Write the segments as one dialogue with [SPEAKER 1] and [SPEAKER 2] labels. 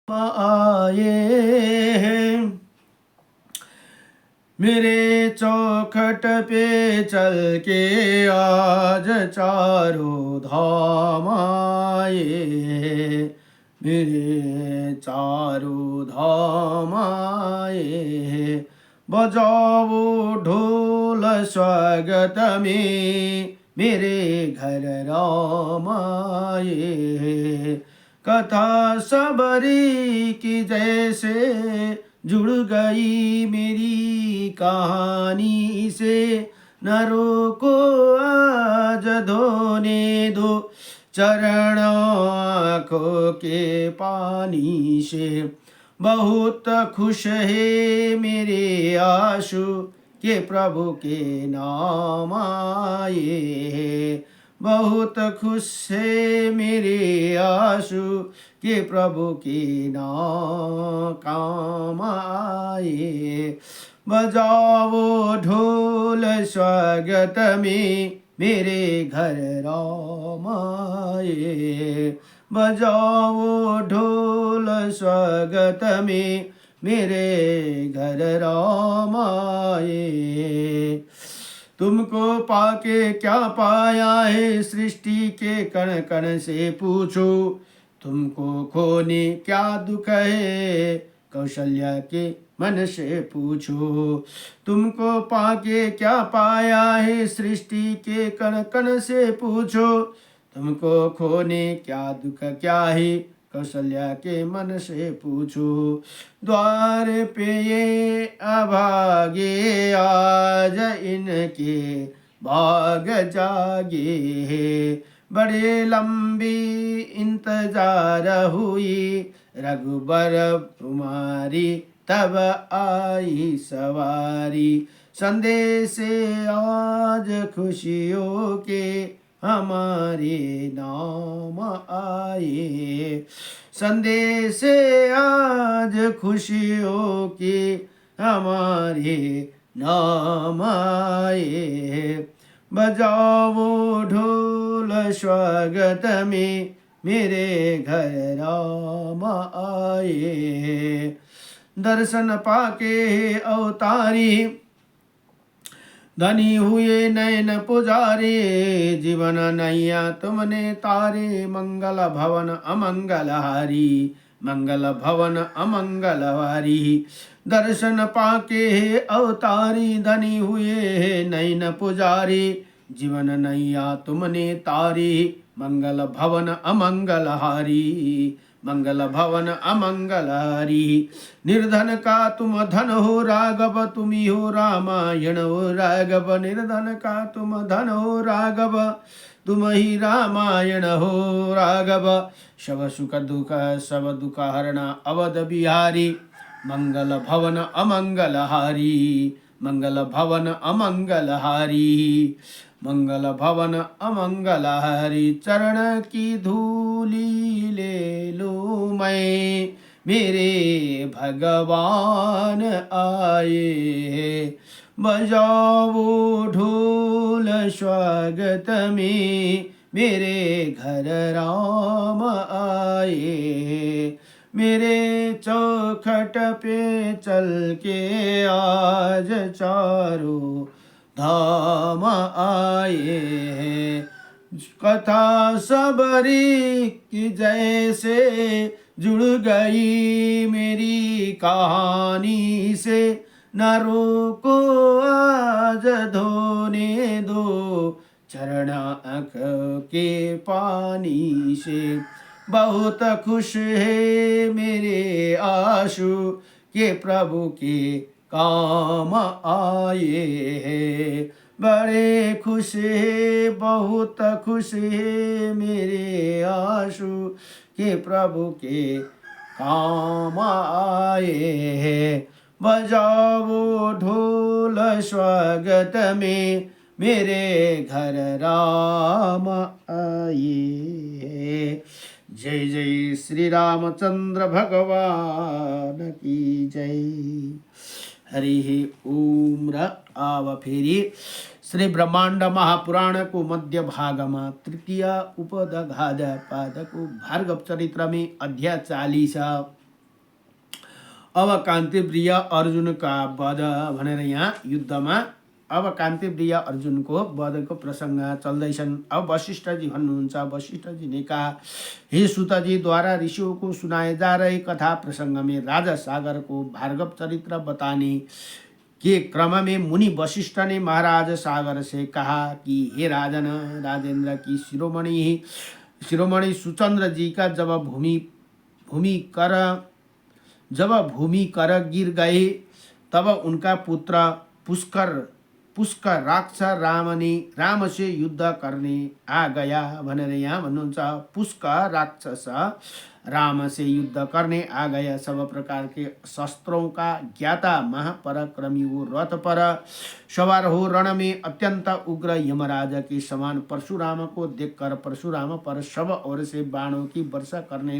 [SPEAKER 1] आए मेरे चौखट पे चल के आज चारों धाम आए मेरे चारों धाम आए बजाओ ढोल स्वागत में मेरे घर राम आए कथा सबरी की जैसे जुड़ गई मेरी कहानी से नरों को आज धोने दो चरण आँखों के पानी से बहुत खुश है मेरे आंसू के प्रभु के नाम आए बहुत खुश है मेरे आंसू के प्रभु के काम आए बजाओ ढोल स्वागत में मेरे घर राम आए बजाओ ढोल स्वागत में मेरे घर राम आए तुमको पाके क्या पाया है सृष्टि के कण कण से पूछो तुमको खोने क्या दुख है कौशल्या के मन से पूछो तुमको पाके क्या पाया है सृष्टि के कण कण से पूछो तुमको खोने क्या दुख क्या है कौशल्या के मन से पूछो द्वार पे ये अभागे आज इनके भाग जागे बड़े लंबी इंतजार हुई रघुबर तुम्हारी तब आई सवारी संदेश आज खुशियों के हमारे नाम आए संदेश आज खुशियों के हमारे नाम आए बजाओ ढोल स्वागत में मेरे घर राम आए दर्शन पाके अवतारी धनी हुए नयन पुजारे जीवन नैया तुमने तारे मंगल भवन अमंगलहारी मंगल भवन अमंगलहारी दर्शन पाके अवतारी धनी हुए नयन पुजारी जीवन नैया तुमने तारी मंगल भवन अमंगलहारी मंगल भवन अमंगलहारी निर्धन का तुम धन हो राघव तुम ही हो रामायण हो राघव निर्धन का तुम धन हो राघव तुम ही रामायण हो राघव शव सुख दुख सब दुख हरण अवध बिहारी मंगल भवन अमंगलहारी मंगल भवन अमंगलहारी मंगल भवन अमंगलहारी चरण की धूली ले लो मैं मेरे भगवान आए बजाओ ढोल स्वागत में मेरे घर राम आए मेरे चौखट पे चल के आज चारों धाम आए कथा सबरी की जैसे जुड़ गई मेरी कहानी से नरों को आज धोने दो चरण आँख के पानी से बहुत खुश है मेरे आंसू के प्रभु के काम आए बड़े खुश है बहुत खुश है मेरे आंसू के प्रभु के काम आए बजाओ ढोल स्वागत में मेरे घर राम आए जय जय श्री रामचंद्र भगवान की जय हरि ओम र आव फेरि श्री ब्रह्मांड महापुराण को मध्य भाग में तृतीय उपदघात पाद को भार्गव चरित्र में अध्याय 40 अब कान्तिप्रिय अर्जुन का वध भनेर यहाँ युद्धमा अब कान्तिप्रिय अर्जुनको वधको प्रसङ्ग चल्दैछन्। अब वशिष्ठजी भन्नुहुन्छ, वशिष्ठजी ने कहा, हे सूतजी, द्वारा ऋषियों को सुनाए जा रहे कथा प्रसंग में राजा सागर को भार्गव चरित्र बताने के क्रम में मुनि वशिष्ठ ने महाराज सागर से कहा कि हे राजन, राजेंद्र की शिरोमणि सुचंद्र जी का जब भूमि कर गिर गए, तब उनका पुत्र पुष्कर राक्ष राम से युद्ध करने आ गया भनेर यहाँ भन्नुहुन्छ। पुष्कर राक्षस राम से युद्ध करने आ गया। सब प्रकार के शस्त्रों का ज्ञाता महापराक्रमी वो रथ पर सवार हो रण में अत्यंत उग्र यमराज के समान परशुराम को देखकर परशुराम पर सब ओर से बाणों की वर्षा करने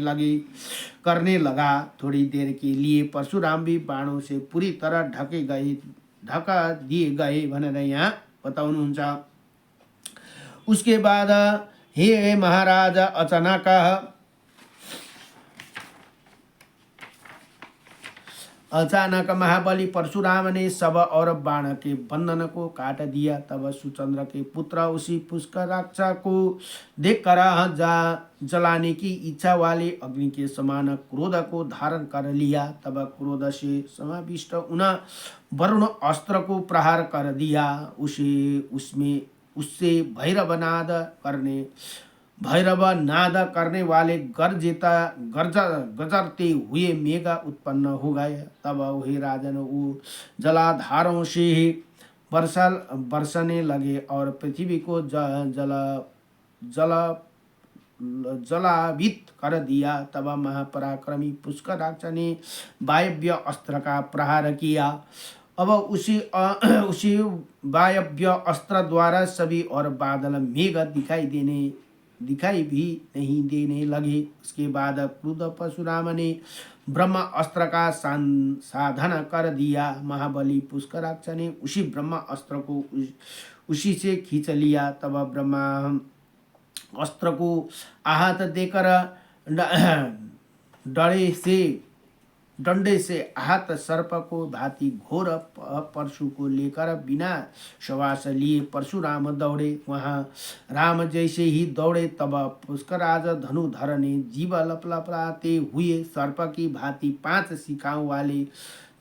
[SPEAKER 1] लगा। थोड़ी देर के लिए परशुराम भी बाणों से पूरी तरह ढका दिए गए भनेर यहाँ बताउनुहुन्छ। उसके बाद हे महाराज, अचानक महाबली परशुराम ने सब और बाण के बंधन को काट दिया। तब सुचंद्र के पुत्र उसी पुष्कर राक्षा को देखकर जलाने की इच्छा वाले अग्नि के समान क्रोध को धारण कर लिया। तब क्रोध से समाविष्ट उन वरुण अस्त्र को प्रहार कर दिया। उससे भैरव नाद करने वाले गजरते हुए मेघ उत्पन्न हो गए। तब वही राजन वो जलाधारों से बरसने लगे और पृथ्वी को जलावित कर दिया। तब महापराक्रमी पुष्कर राजा ने वायव्य अस्त्र का प्रहार किया। अब उसी वायव्य अस्त्र द्वारा सभी और बादल मेघ दिखाई भी नहीं देने लगे। उसके बाद क्रुद्ध परशुराम ने ब्रह्म अस्त्र का साधन कर दिया। महाबली पुष्कराक्ष ने उसी ब्रह्म अस्त्र को उसी से खींच लिया। तब ब्रह्म अस्त्र को आहत देकर डंडे से आहत सर्प को भांति घोर परशु को लेकर बिना श्वास लिए परशुराम दौड़े। वहां राम जैसे ही दौड़े तब पुष्कराज धनुधर ने जीव लपलपाते हुए सर्प की भांति 5 शिखाओं वाले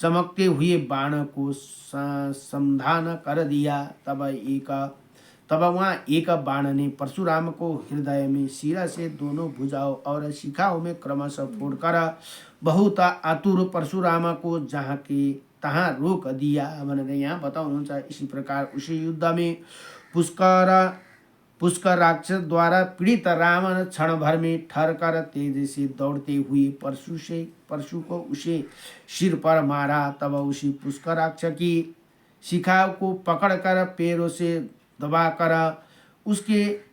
[SPEAKER 1] चमकते हुए बाण को संधान कर दिया। तब वहाँ एक बाण ने परशुराम को हृदय में, सिरा से दोनों भुजाओं और शिखाओं में क्रमशः फोड़कर बहुत आतुर परशुराम को जहाँ के तहाँ रोक दिया भनेर यहाँ बताउनुहुन्छ। इसी प्रकार उसी युद्ध में पुष्कर राक्षस द्वारा पीड़ित राम क्षण भर में ठहर कर तेज से दौड़ते हुए परशु को उसे सिर पर मारा। तब उसी पुष्कर राक्षस की शिखा को पकड़कर पैरों से दबाकर उसके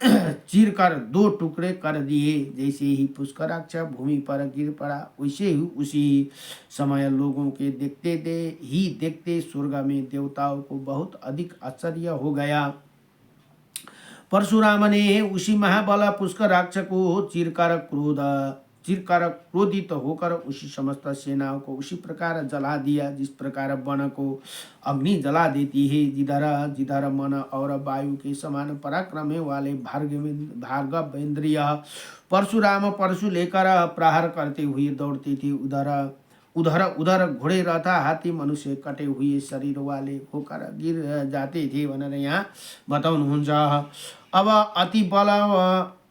[SPEAKER 1] चीरकर 2 टुकड़े कर दिए। जैसे ही पुष्कराक्ष भूमि पर गिर पड़ा वैसे ही उसी समय लोगों के देखते स्वर्ग में देवताओं को बहुत अधिक आश्चर्य हो गया। परशुराम ने उसी महाबल पुष्कराक्ष को चिरकर क्रोधित होकर उसी समस्त सेनाओं को उसी प्रकार जला दिया जिस प्रकार वन को अग्नि जला देती है। जिधर मन और वायु के समान पराक्रम वाले भार्गवेंद्रिय परशुराम परशु लेकर प्रहार करते हुए दौड़ते थे, उधर घोड़े रथा हाथी मनुष्य कटे हुए शरीर वाले होकर गिर जाते थे भनेर यहाँ बताउनुहुन्छ। अब अति बल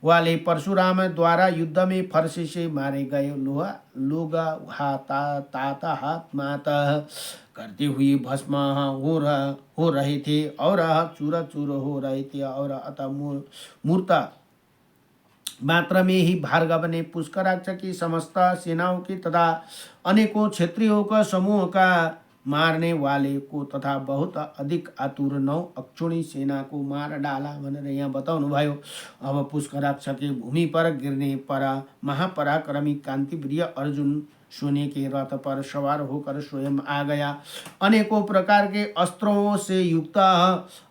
[SPEAKER 1] वाले परशुराम द्वारा युद्ध में फरसे से मारे गए लोग हाथ मात करते हुए भस्म हो रहे थे और चूर हो रहे थे। और अतः मूर्ता मात्र में ही भार्गव ने पुष्कराक्ष की समस्त सेनाओं की तथा अनेकों क्षत्रियों का समूह का मारने वाले को तथा बहुत अधिक आतुर 9 अक्षुणी सेना को मार डाला भनेर यहाँ बताउनु भयो। अब पुष्कराक्ष के भूमि पर गिरने पर महापराक्रमी कांतिप्रिय अर्जुन सोने के रथ पर सवार होकर स्वयं आ गया। अनेकों प्रकार के अस्त्रों से युक्त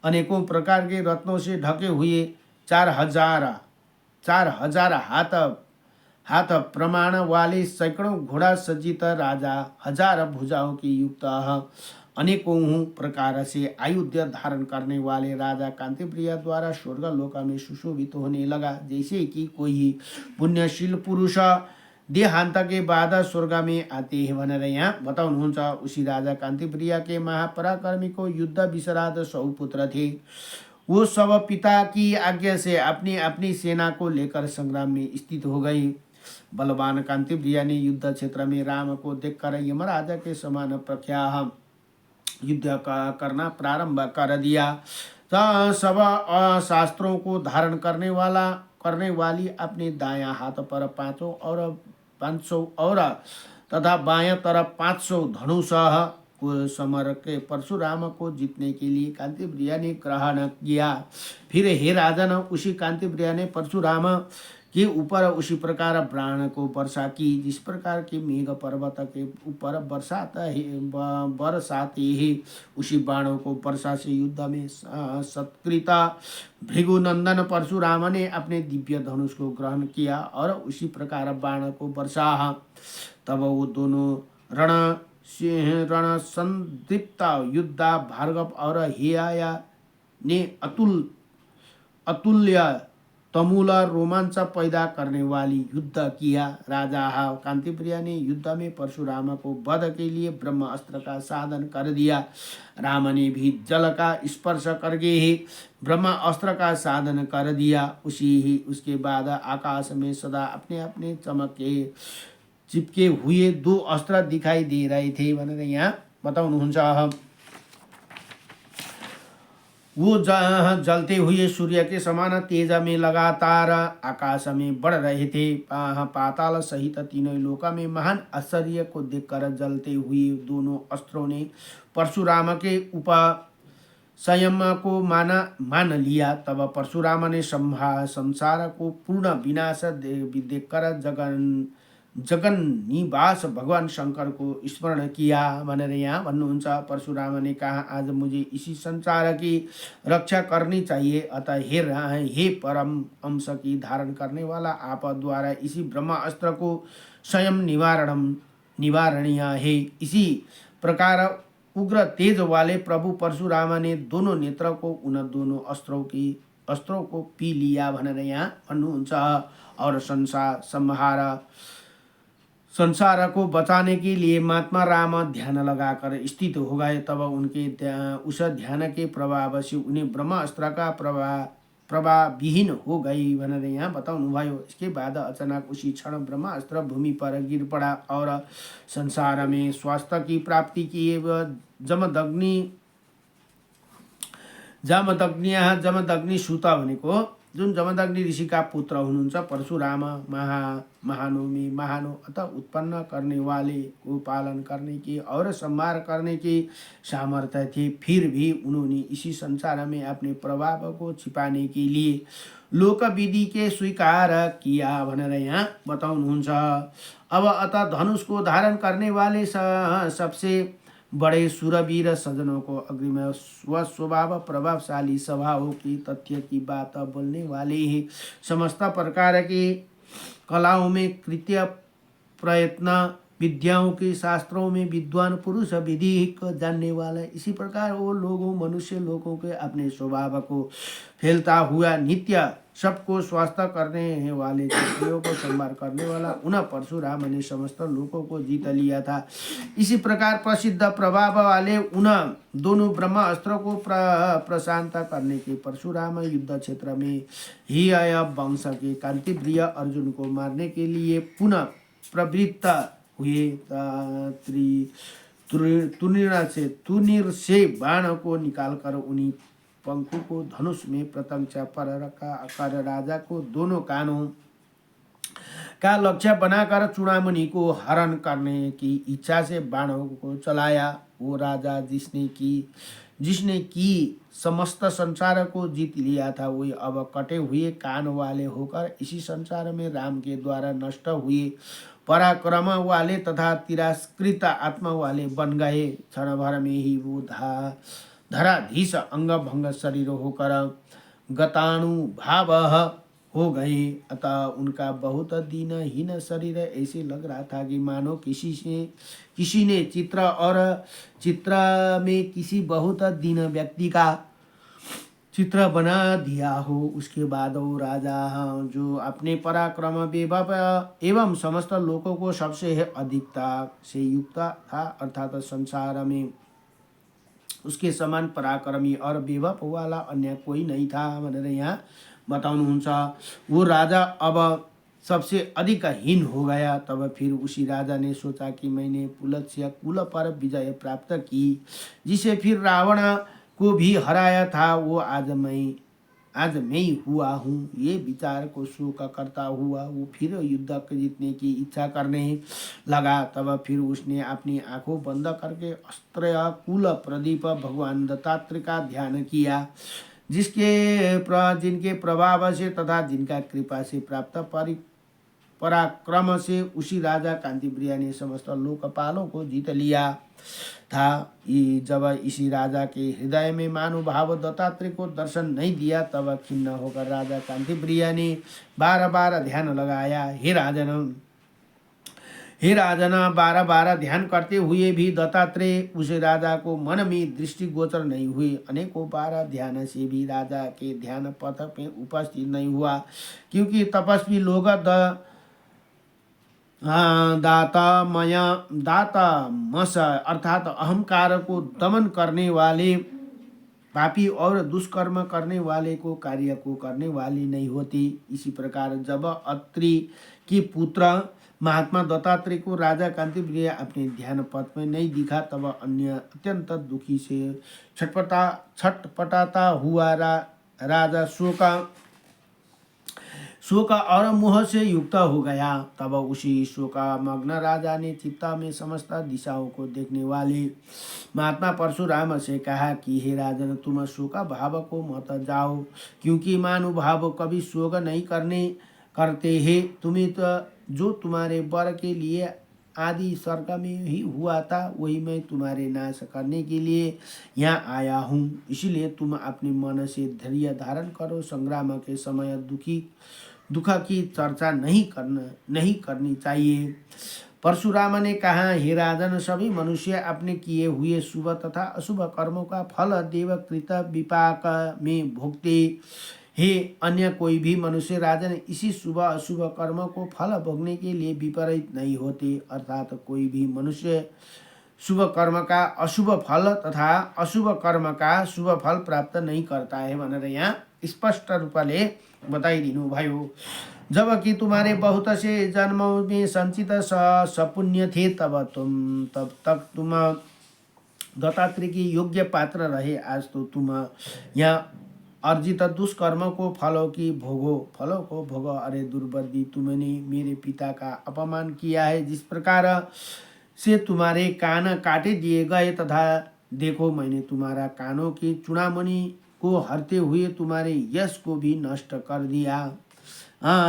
[SPEAKER 1] अनेकों प्रकार के रत्नों से ढके हुए 4000 हाथ हाथ प्रमाण वाले सैकड़ों घोड़ा सज्जित राजा, 1000 भुजाओं की युक्त अनेकों प्रकार से आयुध धारण करने वाले राजा कांतिप्रिय द्वारा स्वर्ग लोक में सुशोभित होने लगा, जैसे कि कोई पुण्यशील पुरुष देहांत के बाद स्वर्ग में आते हैं भनेर यहाँ बताउनुहुन्छ। उसी राजा कांतिप्रिय के महापराक्रमी को युद्ध विशारद 100 पुत्र थे। वो सब पिता की आज्ञा से अपनी अपनी सेना को लेकर संग्राम में स्थित हो गए। बलवान कांतिप्रिय ने युद्ध क्षेत्र में राम को देखकर यमराजा के समान प्रख्यात युद्ध करना प्रारंभ कर दिया। सब शास्त्रों को धारण करने वाली अपने दाया हाथ पर 500 और तथा बायां तरफ 500 धनुष को समर के परशुराम को जीतने के लिए कांतिप्रिय ने ग्रहण किया। फिर हे राजन, उसी कांतिप्रिय ने परशुराम के ऊपर उसी प्रकार प्राण को वर्षा की, जिस प्रकार के मेघ पर्वत के ऊपर बरसाते ही उसी बाणों को वर्षा से युद्ध में सत्कृता भृगुनंदन परशुराम ने अपने दिव्य धनुष को ग्रहण किया और उसी प्रकार बाण को वर्षा। तब वो दोनों रण संदीप्त युद्धा भार्गव और हेया ने अतुल्य तमूल रोमांच पैदा करने वाली युद्ध किया। राजा कांतिप्रिय ने युद्ध में परशुराम को वध के लिए ब्रह्म अस्त्र का साधन कर दिया। राम ने भी जल का स्पर्श करके ही ब्रह्म अस्त्र का साधन कर दिया। उसके बाद आकाश में सदा अपने अपने चमके चिपके हुए 2 अस्त्र दिखाई दे रहे थे भनेर यहाँ बताउनुहुन्छ। वो जलते हुए सूर्य के समान तेज में लगातार आकाश में बढ़ रहे थे। पाताल सहित तीनों लोक में महान आश्चर्य को देखकर जलते हुए दोनों अस्त्रों ने परशुराम के ऊपर संयम को मान लिया। तब परशुराम ने संसार को पूर्ण विनाश देखकर जगन निवास भगवान शंकर को स्मरण किया भनेर यहाँ भन्नुहुन्छ। परशुराम ने कहा, आज मुझे इसी संसार की रक्षा करनी चाहिए, अतः हे परम अंश की धारण करने वाला, आप द्वारा इसी ब्रह्म अस्त्र को स्वयं निवारणीय है। इसी प्रकार उग्र तेज वाले प्रभु परशुराम ने दोनों नेत्र को उन दोनों अस्त्रों को पी लिया भनेर यहाँ भन्नुहुन्छ। और संसार को बचाने के लिए महात्मा राम ध्यान लगाकर स्थित हो गए। तब उनके उस ध्यान के प्रभाव से उन्हें ब्रह्म अस्त्र का प्रभाव विहीन हो गई भनेर यहाँ बताउनु भयो। इसके बाद अचानक उसी क्षण ब्रह्म अस्त्र भूमि पर गिर पड़ा और संसार में स्वास्थ्य की प्राप्ति की जमदग्नि सुत भनेको जुन जमदग्नि ऋषिका पुत्र हुनुहुन्छ परशुराम महानो अतः उत्पन्न करने वाले को पालन करने की और संहार करने की सामर्थ्य थे। फिर भी उन्होंने इसी संसार में अपने प्रभाव को छिपाने के लिए लोक विधि के स्वीकार किया भनेर यहाँ बताउनुहुन्छ। अब अतः धनुष को धारण करने वाले सबसे बड़े सुरवीर सज्जनों को अग्रिम स्वभाव प्रभावशाली स्वभाव की तथ्य की बात बोलने वाले ही समस्त प्रकार की कलाओं में कृत्य प्रयत्न विद्याओं के शास्त्रों में विद्वान पुरुष विधि को जानने वाला। इसी प्रकार वो मनुष्य लोगों के अपने स्वभाव को फैलता हुआ नित्य सबको स्वास्थ्य करने वाले क्षत्रियों को संहार करने वाला उन परशुराम ने समस्त लोगों को जीत लिया था। इसी प्रकार प्रसिद्ध प्रभाव वाले उन दोनों ब्रह्म अस्त्रों को प्रशांत करने के परशुराम युद्ध क्षेत्र में ही वंश के कांतिप्रिय अर्जुन को मारने के लिए पुनः प्रवृत्त हुए। तुनीर से बाण को निकालकर उन्हीं पंखों को धनुष में प्रत्यक्ष पर रखा कर राजा को दोनों कानों का लक्ष्य बनाकर चूड़ामणि को हरण करने की इच्छा से बाणों को चलाया। वो राजा जिसने की समस्त संसार को जीत लिया था, वही अब कटे हुए कान वाले होकर इसी संसार में राम के द्वारा नष्ट हुए पराक्रम वाले तथा तिरस्कृत आत्मा वाले बन गए। क्षण भर में ही वो धराधीश अंग भंग शरीर होकर गतानुभाव हो गए। अतः उनका बहुत दीनहीन शरीर ऐसे लग रहा था कि मानो किसी ने चित्र में किसी बहुत दीन व्यक्ति का चित्र बना दिया हो। उसके बाद वो राजा जो अपने पराक्रम वैभव एवं समस्त लोगों को सबसे अधिकता से युक्त था, अर्थात संसार में उसके समान पराक्रमी और विभव वाला अन्य कोई नहीं था भनेर यहाँ बताउनुहुन्छ। वो राजा अब सबसे अधिक हीन हो गया। तब फिर उसी राजा ने सोचा कि मैंने पुलत्स्य कुल पर विजय प्राप्त की, जिसे फिर रावण को भी हराया था, वो आज मैं ही हुआ हूँ। ये विचार को शोक करता हुआ वो फिर युद्ध जीतने की इच्छा करने लगा। तब फिर उसने अपनी आंखों बंद करके अस्त्र कुल प्रदीप भगवान दत्तात्रेय का ध्यान किया, जिनके प्रभाव से तथा जिनका कृपा से प्राप्त पराक्रम से उसी राजा कांतिप्रिय ने समस्त लोकपालों को जीत लिया था। जब इसी राजा के हृदय में महानुभाव दत्तात्रेय को दर्शन नहीं दिया, तब खिन्न होकर राजा कांतिप्रिय ने बार बार ध्यान लगाया। हे राजन, बार बार ध्यान करते हुए भी दत्तात्रेय उस राजा को मन में दृष्टिगोचर नहीं हुए। अनेकों बार ध्यान से भी राजा के ध्यान पथ में उपस्थित नहीं हुआ, क्योंकि तपस्वी लोग दातामस अर्थात अहंकार को दमन करने वाले पापी और दुष्कर्म करने वाले को कार्य को करने वाली नहीं होती। इसी प्रकार जब अत्रि की पुत्र महात्मा दत्तात्रेय को राजा कांतिप्रिय अपने ध्यान पथ में नहीं दिखा, तब अन्य अत्यंत दुखी से छटपटाता हुआ राजा शोक और मोह से युक्त हो गया। तब उसी शोकामग्न राजा ने चित्ता में समस्त दिशाओं को देखने वाले महात्मा परशुराम से कहा कि हे राजन, तुम शोक भाव को मत जाओ, क्योंकि महानुभाव कभी शोक नहीं करते हैं। तुम्हें तो जो तुम्हारे वर के लिए आदि स्वर्ग में ही हुआ था, वही मैं तुम्हारे नाश करने के लिए यहाँ आया हूँ। इसलिए तुम अपने मन से धैर्य धारण करो। संग्राम के समय दुख की चर्चा नहीं करनी चाहिए। परशुराम ने कहा, हे राजन, सभी मनुष्य अपने किए हुए शुभ तथा अशुभ कर्मों का फल देवकृत विपाक में भोगते हे। अन्य कोई भी मनुष्य राजन इसी शुभ अशुभ कर्म को फल भोगने के लिए विपरीत नहीं होते, अर्थात कोई भी मनुष्य शुभ कर्म का अशुभ फल तथा अशुभ कर्म का शुभ फल प्राप्त नहीं करता है भनेर यहाँ स्पष्ट रूपले बताइदिनु भयो। जबकि तुम्हारे बहुत से जन्मों में संचित सपुण्य थे, तब तक तुम दत्तात्रेय की योग्य पात्र रहे। आज तो तुम यहाँ अर्जित दुष्कर्म को फलों को भोगो। अरे दुर्बुद्धि, तुमने मेरे पिता का अपमान किया है। जिस प्रकार से तुम्हारे कान काटे दिए गए, तथा देखो मैंने तुम्हारा कानों की चूड़ामणि को हरते हुए तुम्हारे यश को भी नष्ट कर दिया।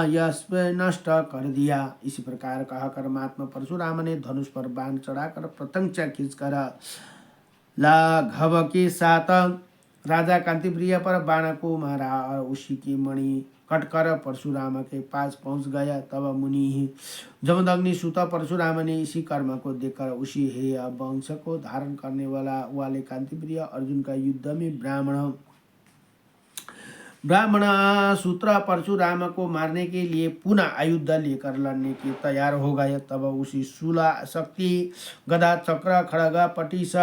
[SPEAKER 1] यश पे नष्ट कर दिया। इसी प्रकार कहकर महात्मा परशुराम ने धनुष पर बाण चढ़ाकर प्रत्यंचा खींचकर लाघव के साथ राजा कांतिप्रिय पर बाण को मारा और उसी की मणि कटकर परशुराम के पास पहुंच गया। तब मुनि जमदग्नि सुत परशुराम ने इसी कर्म को देखकर उसी हेय वंश को धारण करने वाले कांतिप्रिय अर्जुन का युद्ध में ब्राह्मण सूत्र परशुराम को मारने के लिए पुनः आयुध लेकर लड़ने के तैयार हो गए। तब उसी शूला शक्ति गदा चक्र खड़ग पटिश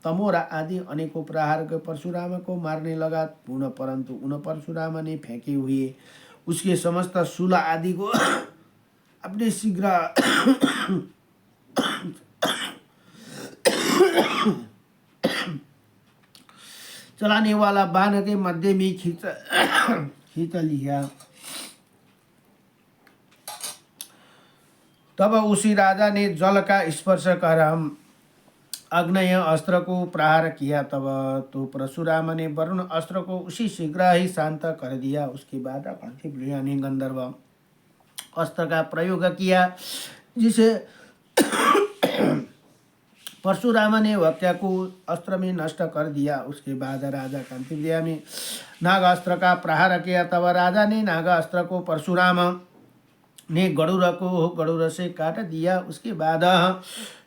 [SPEAKER 1] तमोरा आदि अनेकों प्रहार के परशुराम को मारने लगा। परंतु उन परशुराम ने फेंके हुए उसके समस्त शूल आदि को अपने शीघ्र चलाने वाला बाण के मध्य में खींच लिया। तब उसी राजा ने जल का स्पर्श कर अग्नेय अस्त्र को प्रहार किया। तब तो परशुराम ने वरुण अस्त्र को उसी शीघ्र ही शांत कर दिया। उसके बाद कांतिप्रिय ने गंधर्व अस्त्र का प्रयोग किया, जिसे परशुराम ने हत्या को अस्त्र में नष्ट कर दिया। उसके बाद राजा कांतिप्रिया में नागास्त्र का प्रहार किया। तब राजा ने नागास्त्र को परशुराम ने गरुड़ से काट दिया। उसके बाद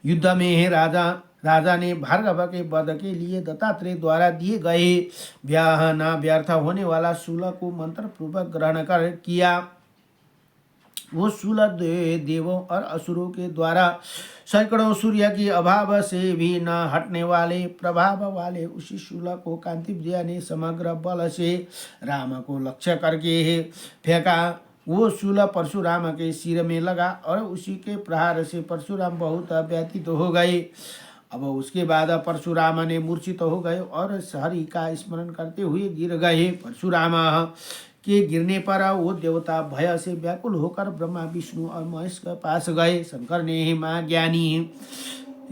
[SPEAKER 1] युद्ध में राजा ने भार्गव के वध के लिए दत्तात्रेय द्वारा दिए गए ब्याह न व्यर्थ होने वाला शूल को मंत्र पूर्वक ग्रहण कर किया। वो शूल देवों और असुरों के द्वारा सैकड़ों सूर्य की अभाव से भी न हटने वाले प्रभाव वाले उसी शूल को कांतिप्रिया ने समग्र बल से राम को लक्ष्य करके फेंका। वो शूल परशुराम के सिर में लगा और उसी के प्रहार से परशुराम बहुत व्यतीत हो गए। अब उसके बाद परशुराम ने मूर्छित हो गए और हरि का स्मरण करते हुए गिर गए। परशुराम के गिरने पर वो देवता भय से व्याकुल होकर ब्रह्मा विष्णु और महेश के पास गए। शंकर ने माँ ज्ञानी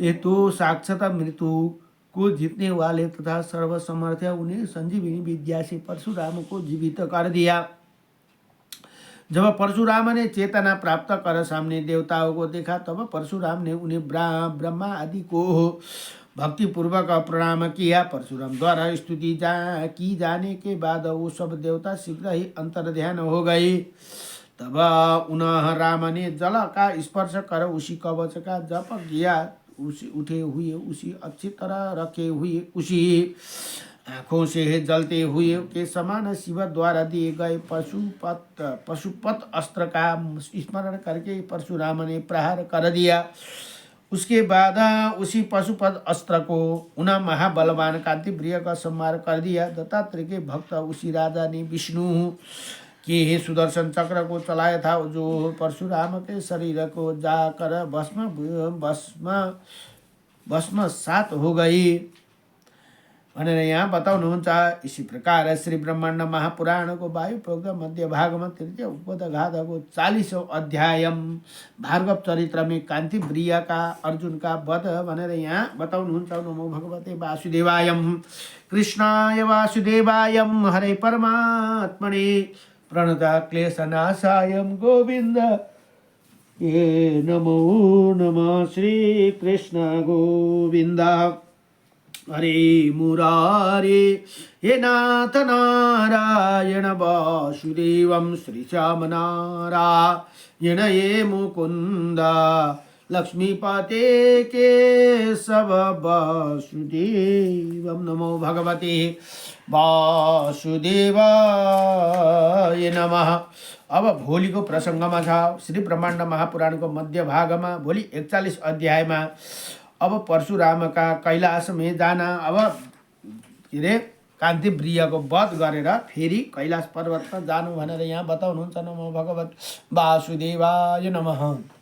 [SPEAKER 1] ये तो साक्षात मृत्यु को जीतने वाले तथा सर्वसमर्थ उन्हें संजीवनी विद्या से परशुराम को जीवित कर दिया। जब परशुराम ने चेतना प्राप्त कर सामने देवताओं को देखा तब परशुराम ने उन्हें ब्रह्मा आदि को भक्ति पूर्वक प्रणाम किया। परशुराम द्वारा स्तुति की जाने के बाद वो सब देवता शीघ्र ही अंतर ध्यान हो गए। तब उन्हें राम ने जल का स्पर्श कर उसी कवच का जप किया। उसी उठे हुए उसी अच्छी तरह रखे हुए उसी आँखों से जलते हुए के समान शिव द्वारा दिए गए पशुपत अस्त्र का स्मरण करके परशुराम ने प्रहार कर दिया। उसके बाद उसी पशुपत अस्त्र को उन महाबलवान कांतिप्रिय का संहार कर दिया। दत्तात्रेय के भक्त उसी राजा ने विष्णु के सुदर्शन चक्र को चलाया था जो परशुराम के शरीर को जाकर भस्म सात हो गई भनेर यहाँ बताउनुहुन्छ। इसी प्रकार श्री ब्रह्माण्ड महापुराण को वायु प्रोक्त मध्य भाग में तृतीय उपदघात को 40औं अध्याय भार्गव चरित्र में कांतिप्रिय का अर्जुन का वध भनेर यहाँ बताउनुहुन्छ। नमो भगवते वासुदेवाय कृष्णाय वासुदेवाय हरे परमात्मने प्रणता क्लेशनाशाय गोविंद ये नमो नमः श्री कृष्ण गोविंद हरे मुरारे हे नाथ नारायण वासुदेवं श्रीश्याम नारायण ये मुकुंद लक्ष्मीपते केशव वासुदेवं नमो भगवते वासुदेवाय नमः। अब भोलि को प्रसंगमा छ श्री ब्रह्माण्ड महापुराण को मध्य भागमा भोलि 41 अध्यायमा अब परशुराम का कैलाश में जाना अब के अरे कान्तिप्रिय को वध गरेर फेरि कैलाश पर्वतमा जानु भनेर यहाँ बताउनुहुन्छ। नमो भगवत वासुदेवाय नमः।